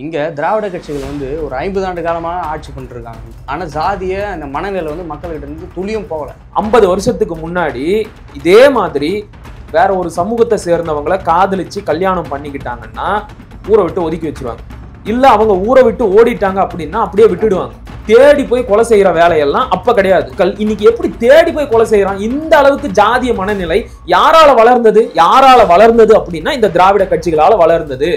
இங்கே திராவிட கட்சிகள் வந்து ஒரு 50 ஆண்டு காலமாக ஆட்சி பண்ணிருக்காங்க. ஆனால் ஜாதிய அந்த மனநிலை வந்து மக்கள்கிட்ட இருந்து துளியும் போகலை. 50 வருஷத்துக்கு முன்னாடி இதே மாதிரி வேற ஒரு சமூகத்தை சேர்ந்தவங்களை காதலிச்சு கல்யாணம் பண்ணிக்கிட்டாங்கன்னா ஊரை விட்டு ஒதுக்கி வச்சிருவாங்க. இல்ல அவங்க ஊரை விட்டு ஓடிட்டாங்க அப்படின்னா அப்படியே விட்டுடுவாங்க. தேடி போய் கொலை செய்யற வேலையெல்லாம் அப்ப கிடையாது. இன்னைக்கு எப்படி தேடி போய் கொலை செய்யறான்? இந்த அளவுக்கு ஜாதிய மனநிலை யாரால வளர்ந்தது அப்படின்னா இந்த திராவிட கட்சிகளால வளர்ந்தது.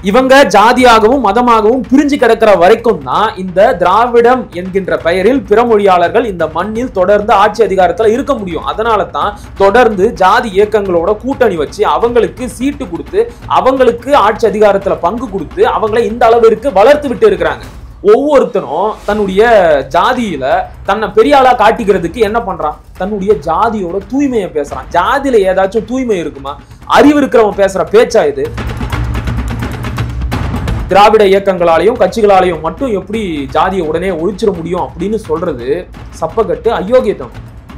இவங்க ஜாதியாகவும் மதமாகவும் பிரிஞ்சு கிடக்கிற வரைக்கும் தான் இந்த திராவிடம் என்கின்ற பெயரில் பிற மொழியாளர்கள் இந்த மண்ணில் தொடர்ந்து ஆட்சி அதிகாரத்துல இருக்க முடியும். அதனால தான் தொடர்ந்து ஜாதி இயக்கங்களோட கூட்டணி வச்சு அவங்களுக்கு சீட்டு கொடுத்து அவங்களுக்கு ஆட்சி அதிகாரத்துல பங்கு கொடுத்து அவங்களை இந்த அளவிற்கு வளர்த்து விட்டு இருக்கிறாங்க. ஒவ்வொருத்தரும் தன்னுடைய ஜாதியில தன்னை பெரிய ஆளா காட்டிக்கிறதுக்கு என்ன பண்றான்? தன்னுடைய ஜாதியோட தூய்மையை பேசுறான். ஜாதியில ஏதாச்சும் தூய்மை இருக்குமா? அறிவு இருக்கிறவன் பேசுற பேச்சா இது? திராவிட இயக்கங்களாலையும் கட்சிகளாலையும் மட்டும் எப்படி ஜாதியை உடனே ஒழிச்சிட முடியும் அப்படின்னு சொல்றது சப்பக்கட்டு அயோக்கியத்தம்.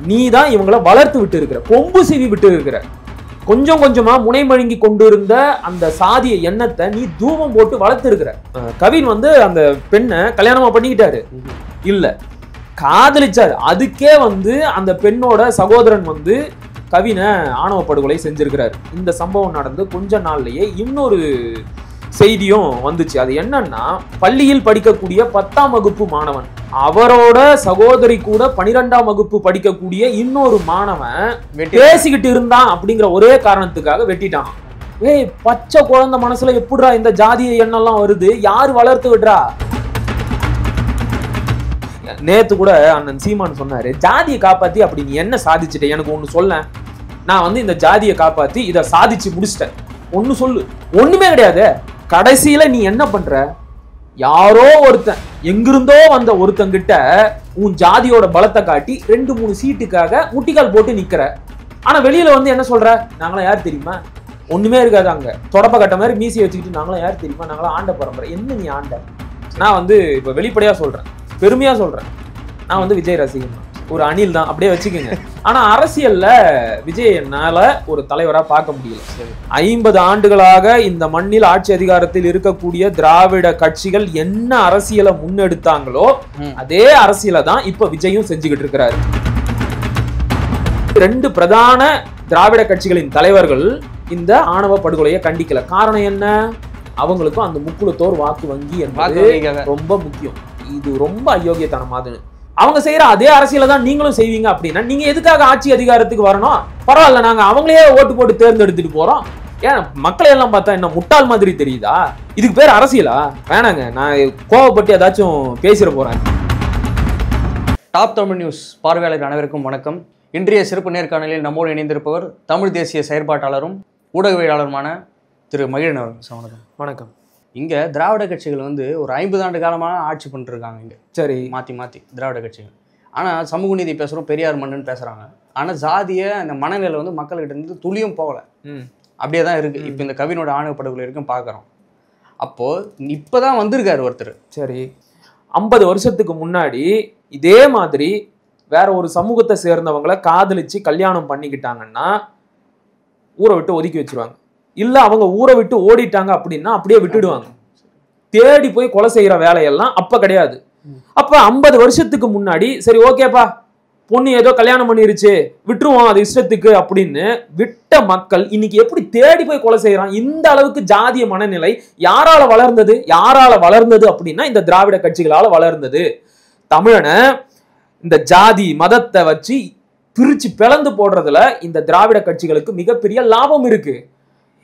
நீ தான் இவங்களை வளர்த்து விட்டு இருக்கிற, கொம்பு சீவி விட்டு இருக்கிற. கொஞ்சம் கொஞ்சமா முனைமழுங்கி கொண்டு இருந்த அந்த சாதிய எண்ணத்தை நீ தூபம் போட்டு வளர்த்து இருக்கிற. கவின் வந்து அந்த பெண்ணை கல்யாணமா பண்ணிக்கிட்டாரு இல்ல, காதலிச்சாரு. அதுக்கே வந்து அந்த பெண்ணோட சகோதரன் வந்து கவினை ஆணவ படுகொலை செஞ்சிருக்கிறாரு. இந்த சம்பவம் நடந்து கொஞ்ச நாள்லயே இன்னொரு செய்தியும் வந்துச்சு. அது என்னன்னா, பள்ளியில் படிக்கக்கூடிய 10ஆம் வகுப்பு மாணவன் அவரோட சகோதரி கூட 12ஆம் வகுப்பு படிக்கக்கூடிய இன்னொரு மாணவன் பேசிக்கிட்டு இருந்தான் அப்படிங்கிற ஒரே காரணத்துக்காக வெட்டிட்டான். ஏய், பச்சை குழந்தை மனசுல எப்படிடா இந்த ஜாதிய எண்ணெல்லாம் வருது? யாரு வளர்த்து விடுறா? நேத்து கூட அண்ணன் சீமான் சொன்னாரு, ஜாதியை காப்பாத்தி அப்படி நீ என்ன சாதிச்சுட்ட? எனக்கு ஒண்ணு சொல்ல. நான் வந்து இந்த ஜாதியை காப்பாத்தி இதை சாதிச்சு முடிச்சிட்டேன். ஒண்ணு சொல்லு. ஒண்ணுமே கிடையாது. கடைசியில நீ என்ன பண்ற? யாரோ ஒருத்தன் எங்கிருந்தோ வந்த ஒருத்தங்கிட்ட உன் ஜாதியோட பலத்தை காட்டி 2-3 சீட்டுக்காக முட்டிக்கால் போட்டு நிக்கிற. ஆனா வெளியில வந்து என்ன சொல்ற? நாங்களாம் யார் தெரியுமா? ஒண்ணுமே இருக்காது. அங்க தொடப்ப கட்ட மாதிரி மீசி வச்சுக்கிட்டு நாங்களாம் யார் தெரியுமா? நாங்களாம் ஆண்ட பரம்பரை. என்ன நீ ஆண்ட? நான் வந்து இப்ப வெளிப்படையா சொல்றேன், பெருமையா சொல்றேன், நான் வந்து விஜய் ரசிகன், ஒரு அணில் தான், அப்படியே வச்சுக்கோங்க. ஆனா அரசியல்ல விஜய் என்னால ஒரு தலைவரா பார்க்க முடியல. 50 ஆண்டுகளாக இந்த மண்ணில் ஆட்சி அதிகாரத்தில் இருக்கக்கூடிய திராவிட கட்சிகள் என்ன அரசியலை முன்னெடுத்தாங்களோ அதே அரசியலை தான் இப்ப விஜயும் செஞ்சுக்கிட்டு இருக்கிறாரு. 2 பிரதான திராவிட கட்சிகளின் தலைவர்கள் இந்த ஆணவ படுகொலையை கண்டிக்கல. காரணம் என்ன? அவங்களுக்கும் அந்த முக்குளத்தோர் வாக்கு வங்கி என்பது ரொம்ப முக்கியம். இது ரொம்ப அயோக்கியத்தனமானது. அவங்க செய்யற அதே அரசியலை தான் நீங்களும் செய்வீங்க அப்படின்னா நீங்க எதுக்காக ஆட்சி அதிகாரத்துக்கு வரணும்? பரவாயில்ல, நாங்க அவங்களே ஓட்டு போட்டு தேர்ந்தெடுத்துட்டு போறோம். ஏன் மக்களை எல்லாம் பார்த்தா என்ன முட்டாள் மாதிரி தெரியுதா? இதுக்கு பேர் அரசியலா? வேணாங்க, நான் கோவப்பட்டு ஏதாச்சும் பேசிட போறேன். டாப் தமிழ் நியூஸ் பார்வையாளர் அனைவருக்கும் வணக்கம். இன்றைய சிறப்பு நேர்காணலில் நம்மோடு இணைந்திருப்பவர் தமிழ் தேசிய செயற்பாட்டாளரும் ஊடகவியலாளருமான திரு மகிழன் அவர்கள். வணக்கம். வணக்கம். இங்கே திராவிட கட்சிகள் வந்து ஒரு 50 ஆண்டு காலமாக ஆட்சி பண்ணிருக்காங்க. இங்கே சரி மாற்றி திராவிட கட்சிகள். ஆனால் சமூக நீதி பேசுகிறோம், பெரியார் மண்ணுன்னு பேசுகிறாங்க. ஆனால் ஜாதிய அந்த மனநிலை வந்து மக்கள்கிட்ட இருந்து துளியும் போகலை, அப்படியே தான் இருக்குது. இப்போ இந்த கவினோட ஆணவ படுகொலை இருக்கும் பார்க்குறோம். அப்போது இப்போ தான் வந்திருக்காரு ஒருத்தர். சரி, 50 வருஷத்துக்கு முன்னாடி இதே மாதிரி வேற ஒரு சமூகத்தை சேர்ந்தவங்களை காதலிச்சு கல்யாணம் பண்ணிக்கிட்டாங்கன்னா ஊரை விட்டு ஒதுக்கி வச்சிருவாங்க. இல்ல அவங்க ஊரை விட்டு ஓடிட்டாங்க அப்படின்னா அப்படியே விட்டுடுவாங்க. தேடி போய் கொலை செய்யற வேலையெல்லாம் அப்ப கிடையாது. அப்ப 50 வருஷத்துக்கு முன்னாடி சரி ஓகேப்பா, பொண்ணு ஏதோ கல்யாணம் பண்ணிருச்சு, விட்டுருவோம் அது இஷ்டத்துக்கு அப்படின்னு விட்ட மக்கள் இன்னைக்கு எப்படி தேடி போய் கொலை செய்யறான்? இந்த அளவுக்கு ஜாதிய மனநிலை யாரால வளர்ந்தது அப்படின்னா இந்த திராவிட கட்சிகளால வளர்ந்தது. தமிழனை இந்த ஜாதி மதத்தை வச்சு பிரிச்சு பிளந்து போடுறதுல இந்த திராவிட கட்சிகளுக்கு மிகப்பெரிய லாபம் இருக்கு.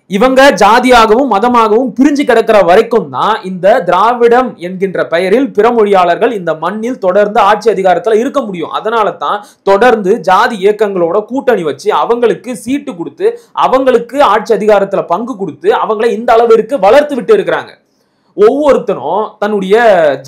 இவங்க ஜாதியாகவும் மதமாகவும் பிரிஞ்சு கிடக்கிற வரைக்கும் தான் இந்த திராவிடம் என்கின்ற பெயரில் பிற மொழியாளர்கள் இந்த மண்ணில் தொடர்ந்து ஆட்சி அதிகாரத்துல இருக்க முடியும். அதனால தான் தொடர்ந்து ஜாதி இயக்கங்களோட கூட்டணி வச்சு அவங்களுக்கு சீட்டு கொடுத்து அவங்களுக்கு ஆட்சி அதிகாரத்துல பங்கு கொடுத்து அவங்களை இந்த அளவிற்கு வளர்த்து விட்டு இருக்கிறாங்க. ஒவ்வொருத்தரும் தன்னுடைய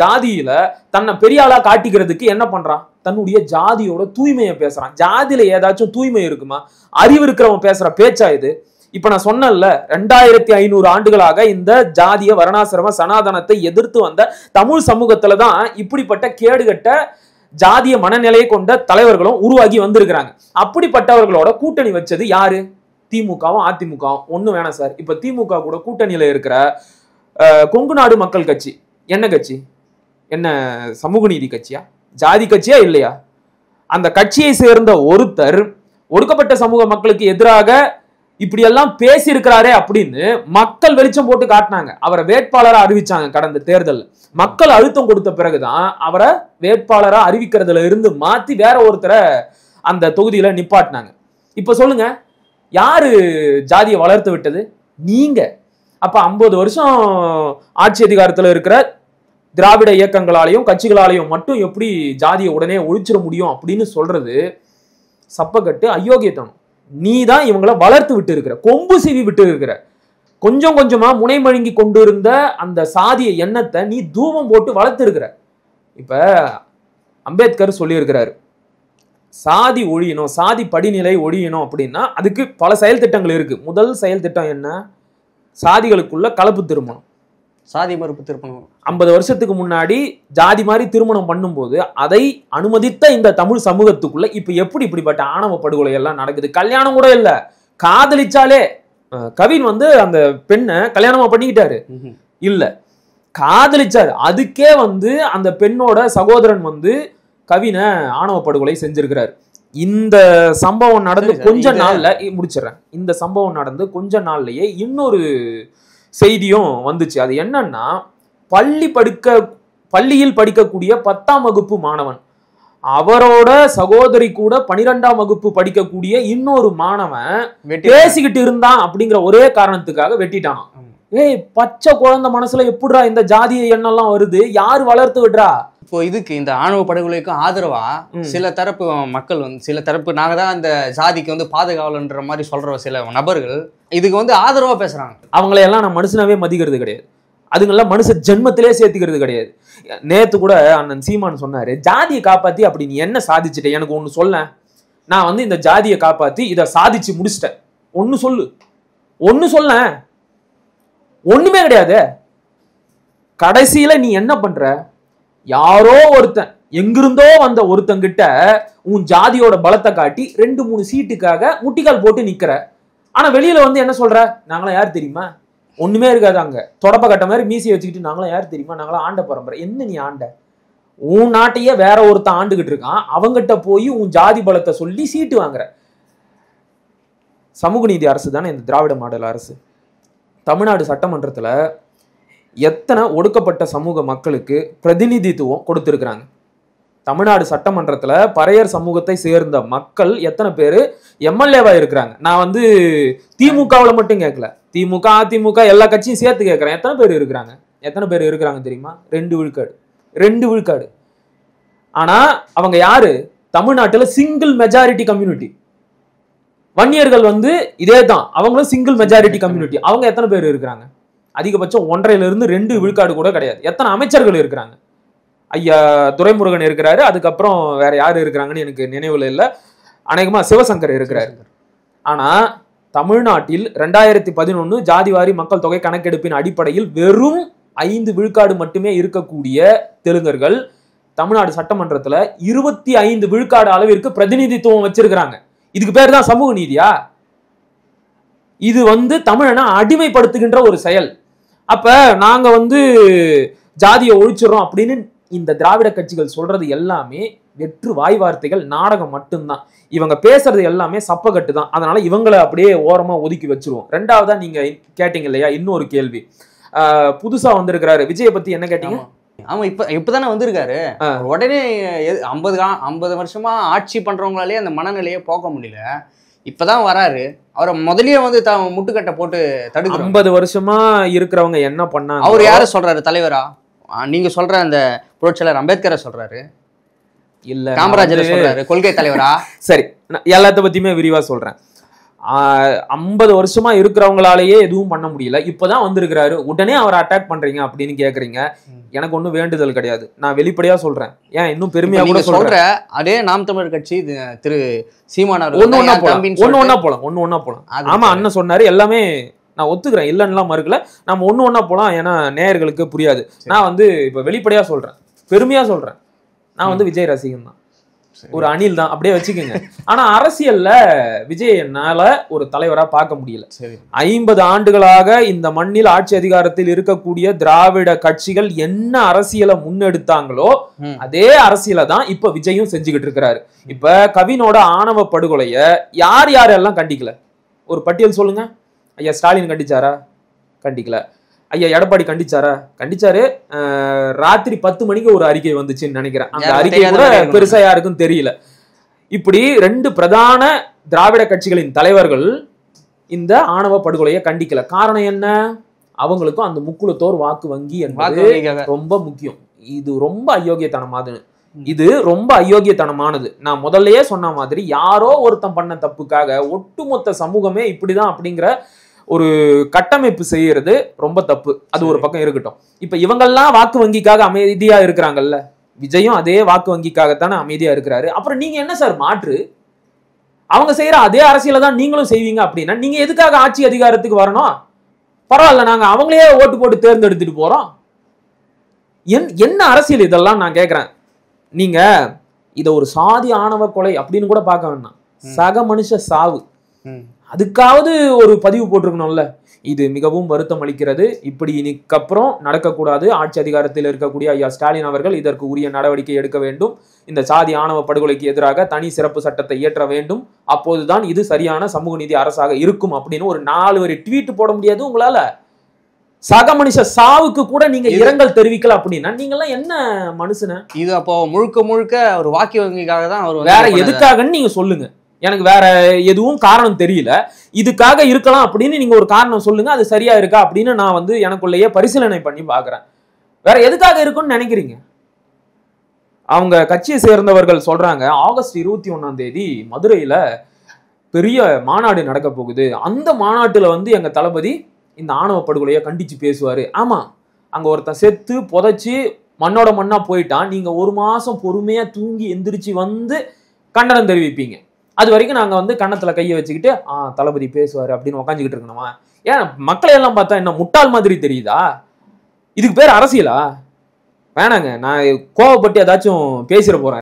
ஜாதியில தன்னை பெரிய ஆளா காட்டிக்கிறதுக்கு என்ன பண்றான்? தன்னுடைய ஜாதியோட தூய்மையை பேசுறான். ஜாதியில ஏதாச்சும் தூய்மை இருக்குமா? அறிவு இருக்கிறவன் பேசுற பேச்சா இது? இப்ப நான் சொன்னேன்ல, 2500 ஆண்டுகளாக இந்த ஜாதிய வர்ணாசிரம சனாதனத்தை எதிர்த்து வந்த தமிழ் சமூகத்துலதான் இப்படிப்பட்ட கேடுகட்ட ஜாதிய மனநிலையை கொண்ட தலைவர்களும் உருவாகி வந்திருக்கிறாங்க. அப்படிப்பட்டவர்களோட கூட்டணி வச்சது யாரு? திமுகவும் அதிமுகவும் ஒண்ணு வேணாம் சார். இப்ப திமுக கூட கூட்டணியில இருக்கிற கொங்கு நாடு மக்கள் கட்சி என்ன கட்சி? என்ன சமூக நீதி கட்சியா, ஜாதி கட்சியா இல்லையா? அந்த கட்சியை சேர்ந்த ஒருத்தர் ஒடுக்கப்பட்ட சமூக மக்களுக்கு எதிராக இப்படியெல்லாம் பேசி இருக்கிறாரே அப்படின்னு மக்கள் வெளிச்சம் போட்டு காட்டினாங்க. அவரை வேட்பாளரா அறிவிச்சாங்க. கடந்த தேர்தல் மக்கள் அழுத்தம் கொடுத்த பிறகுதான் அவரை வேட்பாளரா அறிவிக்கிறதுல இருந்து மாத்தி வேற ஒருத்தரை அந்த தொகுதியில நிப்பாட்டினாங்க. இப்ப சொல்லுங்க, யாரு ஜாதியை வளர்த்து விட்டது? நீங்க. அப்ப 50 வருஷம் ஆட்சி அதிகாரத்துல இருக்கிற திராவிட இயக்கங்களாலையும் கட்சிகளாலையும் மட்டும் எப்படி ஜாதியை உடனே ஒழிச்சிட முடியும் அப்படின்னு சொல்றது சப்பக்கட்டு, அயோக்கியத்தனம். நீ தான் இவங்களை வளர்த்து விட்டு இருக்கிற, கொம்பு சீவி விட்டு இருக்கிற. கொஞ்சம் கொஞ்சமா முனைமழுங்கி கொண்டு இருந்த அந்த சாதிய எண்ணத்தை நீ தூவம் போட்டு வளர்த்து இருக்கிற. இப்ப அம்பேத்கர் சொல்லியிருக்கிறாரு, சாதி ஒழியணும், சாதி படிநிலை ஒழியணும் அப்படின்னா அதுக்கு பல செயல் திட்டங்கள் இருக்கு. முதல் செயல் திட்டம் என்ன? சாதிகளுக்குள்ள கலப்பு திருமணம், சாதி மறுப்பு திருமணம். 50 வருஷத்துக்கு முன்னாடி ஜாதி மாதிரி திருமணம் பண்ணும்போது அதை அனுமதித்த இந்த தமிழ் சமூகத்துக்குள்ள இப்ப எப்படி இப்படிப்பட்ட ஆணவ படுகொலை எல்லாம் நடக்குது? கல்யாணம் கூட இல்ல, காதலிச்சாலே. கவின் வந்து அந்த பெண்ணை கல்யாணமா பண்ணிக்கிட்டாரு இல்ல, காதலிச்சாரு. அதுக்கே வந்து அந்த பெண்ணோட சகோதரன் வந்து கவினை ஆணவ படுகொலை செஞ்சிருக்கிறார். இந்த சம்பவம் நடந்து கொஞ்ச நாள்ல முடிச்சிடறேன். இந்த சம்பவம் நடந்து கொஞ்ச நாள்லயே இன்னொரு செய்தியும் வந்துச்சு. அது என்னன்னா, பள்ளியில் படிக்கக்கூடிய 10ஆம் வகுப்பு மாணவன், அவரோட சகோதரி கூட 12ஆம் வகுப்பு படிக்கக்கூடிய இன்னொரு மாணவன் பேசிக்கிட்டு இருந்தான் அப்படிங்கிற ஒரே காரணத்துக்காக வெட்டிட்டான். ஏய், பச்சை குழந்தை மனசுல எப்படிடா இந்த ஜாதிய எண்ணெல்லாம் வருது? யாரு வளர்த்து விடுறா? இப்போ இதுக்கு இந்த ஆணவ படுகொலைக்கும் ஆதரவா சில தரப்பு மக்கள் வந்து, சில தரப்பு நாங்க தான் அந்த ஜாதிக்கு வந்து பாதுகாவலன்ற மாதிரி சொல்ற சில நபர்கள் இதுக்கு வந்து ஆதரவா பேசுறாங்க. அவங்களையெல்லாம் நான் மனுஷனாவே மதிக்கிறது கிடையாது. அதுங்கெல்லாம் மனுஷ ஜென்மத்திலே சேர்த்துக்கிறது கிடையாது. நேத்து கூட அண்ணன் சீமான் சொன்னாரு, ஜாதியை காப்பாத்தி அப்படி நீ என்ன சாதிச்சுட்ட? எனக்கு ஒண்ணு சொல்ல. நான் வந்து இந்த ஜாதியை காப்பாத்தி இதை சாதிச்சு முடிச்சிட்டேன். ஒண்ணு சொல்லு, ஒண்ணு சொல்ல. ஒண்ணுமே கிடையாது. கடைசியில நீ என்ன பண்ற? யாரோ ஒருத்தன், எங்கிருந்தோ வந்த ஒருத்தங்கிட்ட உன் ஜாதியோட பலத்தை காட்டி 2-3 சீட்டுக்காக முட்டிக்கால் போட்டு நிக்கிற. ஆனா வெளியில வந்து என்ன சொல்ற? நாங்களாம் யார் தெரியுமா? ஒண்ணுமே இருக்காது. அங்க தொடப்ப கட்ட மாதிரி மீசியை வச்சுக்கிட்டு நாங்களாம் யார் தெரியுமா? நாங்களாம் ஆண்ட பரம்பரை. என்ன நீ ஆண்ட? உன் நாட்டையே வேற ஒருத்தன் ஆண்டுகிட்டு இருக்கான். அவங்கிட்ட போய் உன் ஜாதி பலத்தை சொல்லி சீட்டு வாங்குற. சமூக நீதி அரசு தானே இந்த திராவிட மாடல் அரசு. தமிழ்நாடு சட்டமன்றத்துல எத்தனை ஒடுக்கப்பட்ட சமூக மக்களுக்கு பிரதிநிதித்துவம் கொடுத்திருக்கிறாங்க? தமிழ்நாடு சட்டமன்றத்துல பறையர் சமூகத்தை சேர்ந்த மக்கள் எத்தனை பேரு எம்எல்ஏவா இருக்கிறாங்க? நான் வந்து திமுகவுல மட்டும் கேட்கல, திமுக அதிமுக எல்லா கட்சியும் சேர்த்து கேட்கிறேன். எத்தனை பேர் இருக்கிறாங்க? எத்தனை பேர் இருக்கிறாங்க தெரியுமா? 2 விழுக்காடு. 2 விழுக்காடு. ஆனா அவங்க யாரு? தமிழ்நாட்டுல சிங்கிள் மெஜாரிட்டி கம்யூனிட்டி. வன்னியர்கள் வந்து இதே தான், அவங்களும் சிங்கிள் மெஜாரிட்டி கம்யூனிட்டி. அவங்க எத்தனை பேர் இருக்கிறாங்க? அதிகபட்சம் 1.5-2 விழுக்காடு கூட கிடையாது. எத்தனை அமைச்சர்கள் இருக்கிறாங்க? ஐயா துரைமுருகன் இருக்கிறாரு, அதுக்கப்புறம் வேற யாரு இருக்கிறாங்கன்னு எனக்கு நினைவுல இல்லை. அநேகமா சிவசங்கர் இருக்கிறாரு. ஆனா தமிழ்நாட்டில் 2011 ஜாதிவாரி மக்கள் தொகை கணக்கெடுப்பின் அடிப்படையில் வெறும் 5 விழுக்காடு மட்டுமே இருக்கக்கூடிய தெலுங்கர்கள் தமிழ்நாடு சட்டமன்றத்துல 25 விழுக்காடு அளவிற்கு பிரதிநிதித்துவம் வச்சிருக்கிறாங்க. இதுக்கு பேர் தான் சமூக நீதியா? இது வந்து தமிழனை அடிமைப்படுத்துகின்ற ஒரு செயல். அப்ப நாங்க வந்து ஜாதியை ஒழிச்சிடறோம் அப்படின்னு இந்த திராவிட கட்சிகள் சொல்றது எல்லாமே வெற்று வாய் வார்த்தைகள், நாடகம் மட்டும்தான். இவங்க பேசுறது எல்லாமே சப்பக்கட்டு தான். அதனால இவங்களை அப்படியே ஓரமா ஒதுக்கி வச்சிருவோம். 2வதா நீங்க கேட்டீங்க இல்லையா, இன்னொரு கேள்வி. புதுசா வந்திருக்கிறாரு விஜயை பத்தி என்ன கேட்டீங்க? ஆமா, இப்பதானே வந்திருக்காரு. உடனே 50 வருஷமா ஆட்சி பண்றவங்களாலே அந்த மனநிலையை போக்க முடியல. இப்பதான் வராரு. அவரை முதலியே வந்து முட்டுக்கட்டை போட்டு தடுக்க. 50 வருஷமா இருக்கிறவங்க என்ன பண்ணாங்க? அவர் யார சொல்றாரு? தலைவரா? நீங்க சொல்ற அந்த புரட்சியாளர் அம்பேத்கரை சொல்றாரு இல்ல, காமராஜரை சொல்றாரு கொள்கை தலைவரா? சரி, எல்லாத்த பத்தியுமே விரிவா சொல்றேன். 50 வருஷமா இருக்கிறவங்களாலேயே எதுவும் பண்ண முடியல, இப்பதான் வந்திருக்கிறாரு, உடனே அவரை அட்டாக் பண்றீங்க அப்படின்னு கேக்குறீங்க. எனக்கு ஒன்னும் வேண்டுதல் கிடையாது, நான் வெளிப்படையா சொல்றேன். ஏன் இன்னும் பெருமையா கூட சொல்றேன். அதே நாம் தமிழர் கட்சி திரு சீமான் ஒன்னு ஒன்னா போலாம். ஆமா, அண்ணன் சொன்னாரு, எல்லாமே நான் ஒத்துக்கிறேன், இல்லைன்னா மறுக்கல. நம்ம ஒண்ணு போலாம், ஏன்னா நேயர்களுக்கு புரியாது. நான் வந்து இப்ப வெளிப்படையா சொல்றேன், பெருமையா சொல்றேன், நான் வந்து விஜய் ரசிகன் தான். ஒரு அணில் தான், அப்படியே வச்சுக்கோங்க. ஆனா அரசியல்ல விஜய் என்னால ஒரு தலைவரா பார்க்க முடியல. சரி, 50 ஆண்டுகளாக இந்த மண்ணில் ஆட்சி அதிகாரத்தில் இருக்கக்கூடிய திராவிட கட்சிகள் என்ன அரசியலை முன்னெடுத்தாங்களோ அதே அரசியலை தான் இப்ப விஜயும் செஞ்சுக்கிட்டு இருக்கிறாரு. இப்ப கவினோட ஆணவ படுகொலைய யார் யாரெல்லாம் கண்டிக்கல? ஒரு பட்டியல் சொல்லுங்க. ஐயா ஸ்டாலின் கண்டிச்சாரா? கண்டிக்கல. ஐயா எடப்பாடி கண்டிச்சாரா? கண்டிச்சாரு. ராத்திரி 10 மணிக்கு ஒரு அறிக்கை வந்துச்சுன்னு நினைக்கிறேன். அந்த அறிக்கை கூட பெருசா யாருக்கும் தெரியல. இப்படி 2 பிரதான திராவிட கட்சிகளின் தலைவர்கள் இந்த ஆணவ படுகொலையை கண்டிக்கல. காரணம் என்ன? அவங்களுக்கும் அந்த முக்குளத்தோர் வாக்கு வங்கி என்பது ரொம்ப முக்கியம். இது ரொம்ப அயோக்கியத்தனமானது. இது ரொம்ப அயோக்கியத்தனமானது. நான் முதல்லயே சொன்ன மாதிரி யாரோ ஒருத்தன் பண்ண தப்புக்காக ஒட்டுமொத்த சமூகமே இப்படிதான் அப்படிங்கிற ஒரு கட்டமைப்பு செய்யறது ரொம்ப தப்பு. அது ஒரு பக்கம் இருக்கட்டும். இப்ப இவங்கெல்லாம் வாக்கு வங்கிக்காக அமைதியா இருக்கிறாங்கல்ல, விஜயும் அதே வாக்கு வங்கிக்காகத்தானே அமைதியா இருக்கிறாரு. அப்புறம் நீங்க என்ன சார் மாற்று? அவங்க செய்யற அதே அரசியலை தான் நீங்களும் செய்வீங்க அப்படின்னா நீங்க எதுக்காக ஆட்சி அதிகாரத்துக்கு வரணும்? பரவாயில்ல, நாங்க அவங்களையே ஓட்டு போட்டு தேர்ந்தெடுத்துட்டு போறோம். என்ன அரசியல் இதெல்லாம் நான் கேட்கிறேன். நீங்க இத ஒரு சாதி ஆணவ கொலை அப்படின்னு கூட பார்க்க வேண்டாம், சக மனுஷ சாவு. அதுக்காவது ஒரு பதிவு போட்டிருக்கணும்ல. இது மிகவும் வருத்தம் அளிக்கிறது. இப்படி இதுக்கப்புறம் நடக்கக்கூடாது. ஆட்சி அதிகாரத்தில் இருக்கக்கூடிய ஐயா ஸ்டாலின் அவர்கள் இதற்கு உரிய நடவடிக்கை எடுக்க வேண்டும். இந்த சாதி ஆணவ படுகொலைக்கு எதிராக தனி சிறப்பு சட்டத்தை இயற்ற வேண்டும். அப்போதுதான் இது சரியான சமூக நீதி அரசாக இருக்கும் அப்படின்னு ஒரு 4 வரி ட்வீட் போட முடியாது உங்களால? சக மனுஷ சாவுக்கு கூட நீங்க இரங்கல் தெரிவிக்கல அப்படின்னா நீங்க எல்லாம் என்ன மனுஷன? இது அப்போ முழுக்க முழுக்க ஒரு வாக்கு வங்கிக்காக தான் அவர் வேற எதுக்காகன்னு நீங்க சொல்லுங்க. எனக்கு வேற எதுவும் காரணம் தெரியல. இதுக்காக இருக்கலாம் அப்படின்னு நீங்க ஒரு காரணம் சொல்லுங்க. அது சரியா இருக்கா அப்படின்னு நான் எனக்குள்ளேயே பரிசீலனை பண்ணி பாக்குறேன். வேற எதுக்காக இருக்குன்னு நினைக்கிறீங்க? அவங்க கட்சியை சேர்ந்தவர்கள் சொல்றாங்க ஆகஸ்ட் 21ஆம் தேதி மதுரையில பெரிய மாநாடு நடக்க போகுது. அந்த மாநாட்டுல எங்க தளபதி இந்த ஆணவ படுகொலையை கண்டிச்சு பேசுவாரு. ஆமா, அங்க ஒருத்தன் செத்து புதைச்சு மண்ணோட மண்ணா போயிட்டான். நீங்க 1 மாசம் பொறுமையா தூங்கி எந்திரிச்சு கண்டனம் தெரிவிப்பீங்க. அது வரைக்கும் நாங்க கன்னத்துல கையை வச்சுக்கிட்டு தளபதி பேசுவாரு அப்படின்னு உக்காந்துக்கிட்டு இருக்கணுமா? ஏன் மக்களை எல்லாம் பார்த்தா என்ன முட்டாள் மாதிரி தெரியுதா? இதுக்கு பேர் அரசியலா? வேணாங்க, நான் கோவப்பட்டு ஏதாச்சும் பேசிட போறேன்.